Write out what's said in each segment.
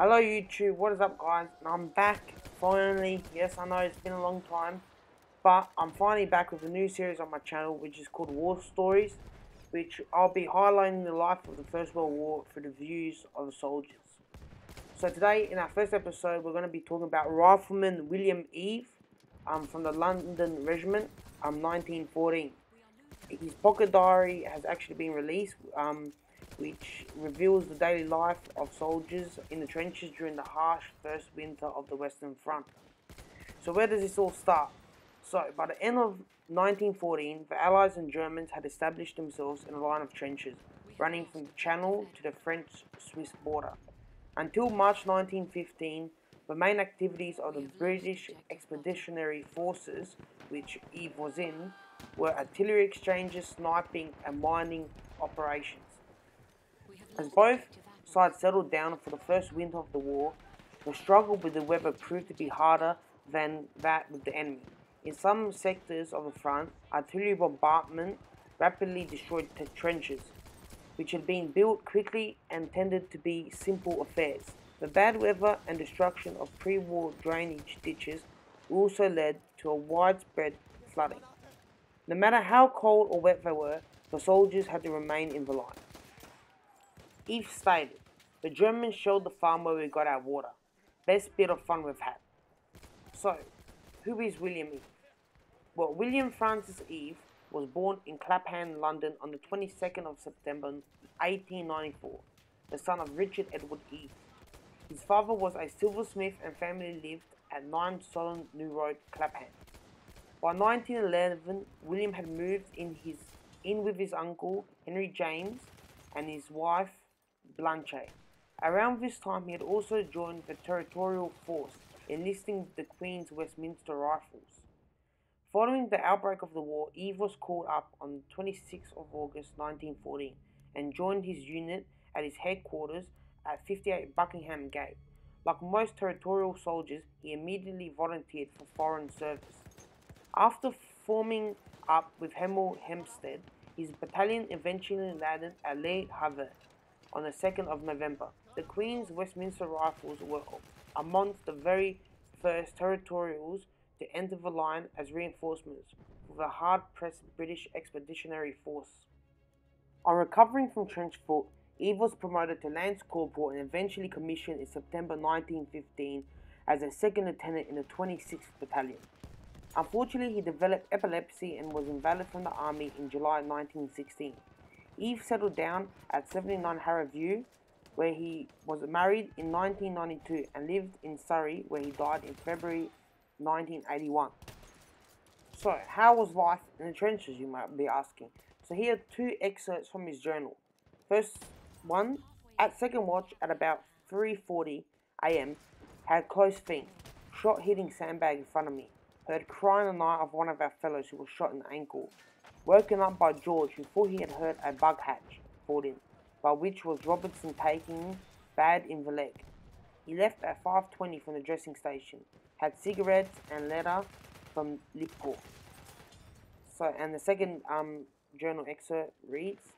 Hello YouTube, what is up guys? And I'm back finally. Yes, I know it's been a long time, but I'm finally back with a new series on my channel which is called War Stories, which I'll be highlighting the life of the First World War through the views of the soldiers. So today in our first episode we're going to be talking about Rifleman William Eve from the London Regiment 1914. His pocket diary has actually been released, which reveals the daily life of soldiers in the trenches during the harsh first winter of the Western Front. So where does this all start? So by the end of 1914, the Allies and Germans had established themselves in a line of trenches running from the Channel to the French-Swiss border. Until March 1915, the main activities of the British Expeditionary Forces, which Eve was in, were artillery exchanges, sniping and mining operations. As both sides settled down for the first winter of the war, the struggle with the weather proved to be harder than that with the enemy. In some sectors of the front, artillery bombardment rapidly destroyed the trenches, which had been built quickly and tended to be simple affairs. The bad weather and destruction of pre-war drainage ditches also led to a widespread flooding. No matter how cold or wet they were, the soldiers had to remain in the line. Eve stated, "The Germans showed the farm where we got our water. Best bit of fun we've had." So, who is William Eve? Well, William Francis Eve was born in Clapham, London on the 22nd of September 1894, the son of Richard Edward Eve. His father was a silversmith and family lived at 9 Solent New Road, Clapham. By 1911, William had moved in with his uncle, Henry James, and his wife, Blanche. Around this time, he had also joined the Territorial Force, enlisting with the Queen's Westminster Rifles. Following the outbreak of the war, Eve was called up on 26th of August 1914 and joined his unit at his headquarters at 58 Buckingham Gate. Like most territorial soldiers, he immediately volunteered for foreign service. After forming up with Hemel Hempstead, his battalion eventually landed at Le Havre on the 2nd of November. The Queen's Westminster Rifles were amongst the very first territorials to enter the line as reinforcements for the hard-pressed British Expeditionary Force. On recovering from trench foot, Eve was promoted to Lance Corporal and eventually commissioned in September 1915 as a second lieutenant in the 26th Battalion. Unfortunately, he developed epilepsy and was invalided from the army in July 1916. Eve settled down at 79 Harrow View, where he was married in 1992 and lived in Surrey, where he died in February 1981. So, how was life in the trenches, you might be asking? So here are two excerpts from his journal. First one, at second watch at about 3:40 AM, had close thing, shot hitting sandbag in front of me. Heard crying the night of one of our fellows who was shot in the ankle. Woken up by George, who thought he had heard a bug hatch fall in, by which was Robertson taking bad in the leg. He left at 5:20 from the dressing station, had cigarettes and letter from Liverpool. So, and the second journal excerpt reads,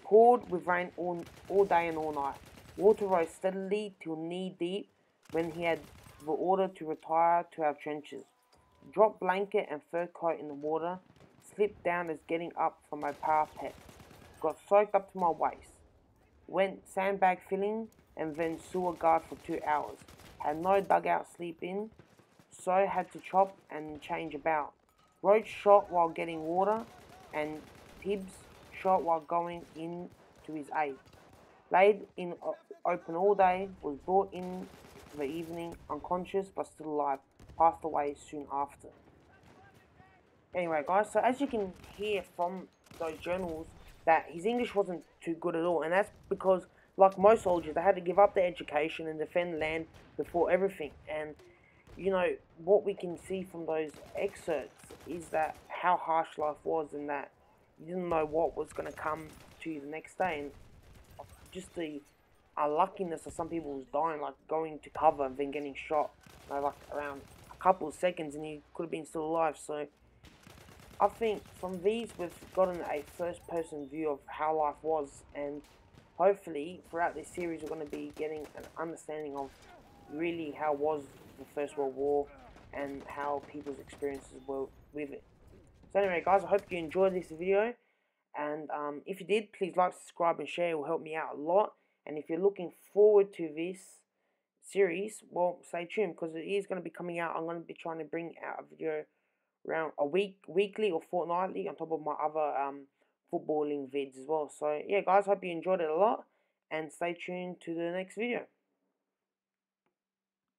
poured with rain all day and all night. Water rose steadily till knee deep when he had the order to retire to our trenches. Dropped blanket and fur coat in the water, slipped down as getting up from my parapet. Got soaked up to my waist. Went sandbag filling and then sewer guard for 2 hours. Had no dugout sleep in, so had to chop and change about. Roach shot while getting water, and Tibbs shot while going in to his aid. Laid in open all day, was brought in the evening, unconscious but still alive. Passed away soon after. Anyway guys, so as you can hear from those journals, that his English wasn't too good at all, and that's because, like most soldiers, they had to give up their education and defend land before everything. And you know, what we can see from those excerpts is that how harsh life was, and that you didn't know what was going to come to you the next day, and just the unluckiness of some people was dying, like going to cover and then getting shot, you know, like around a couple of seconds and you could have been still alive. So I think from these we've gotten a first person view of how life was, and hopefully throughout this series we're going to be getting an understanding of really how was the First World War and how people's experiences were with it. So anyway guys, I hope you enjoyed this video, and if you did, please like, subscribe and share. It will help me out a lot. And if you're looking forward to this series, well, stay tuned, because it is going to be coming out. I'm going to be trying to bring out a video around a weekly or fortnightly, on top of my other footballing vids as well. So yeah guys, hope you enjoyed it a lot, and stay tuned to the next video.